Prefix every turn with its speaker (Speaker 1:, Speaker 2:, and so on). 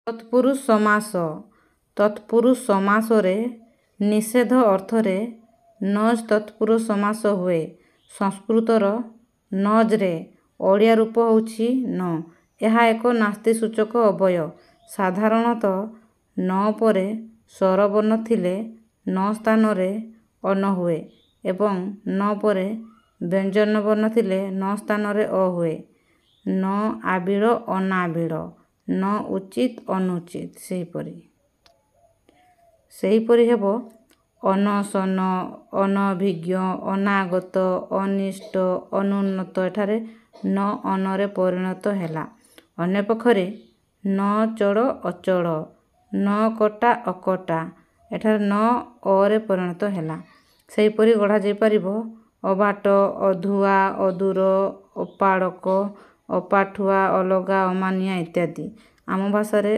Speaker 1: ତତ୍ପୁରୁଷ ସମାସ। ତତ୍ପୁରୁଷ ସମାସରେ ନିଷେଧ ଅର୍ଥରେ ନଜ୍ ତତ୍ପୁରୁଷ ସମାସ ହୁଏ। ସଂସ୍କୃତର ନଜ୍‌ରେ ଓଡ଼ିଆ ରୂପ ହେଉଛି ନ। ଏହା ଏକ ନାସ୍ତିସୂଚକ ଅବୟ। ସାଧାରଣତଃ ନ ପରେ ସ୍ୱରବର୍ଣ୍ଣ ଥିଲେ ନ ସ୍ଥାନରେ ଅନ ହୁଏ ଏବଂ ନ ପରେ ବ୍ୟଞ୍ଜନବର୍ଣ୍ଣ ଥିଲେ ନ ସ୍ଥାନରେ ଅ ହୁଏ। ନ ଆବିଳ ଅନାବିଳ, ନ ଉଚିତ ଅନୁଚିତ ସେହିପରି ହେବ ଅନଶନ, ଅନଭିଜ୍ଞ, ଅନାଗତ, ଅନିଷ୍ଟ, ଅନୁନ୍ନତ ଏଠାରେ ନ ଅନରେ ପରିଣତ ହେଲା। ଅନ୍ୟପକ୍ଷରେ ନ ଚଳ ଅଚଳ, ନ କଟା ଅକଟା ଏଠାରେ ନ ଅରେ ପରିଣତ ହେଲା। ସେହିପରି ଗଢ଼ାଯାଇପାରିବ ଅବାଟ, ଅଧୁଆ, ଅଦୂର, ଅପାଳକ, ଅପାଠୁଆ, ଅଲଗା, ଅମାନିଆ ଇତ୍ୟାଦି। ଆମ ଭାଷାରେ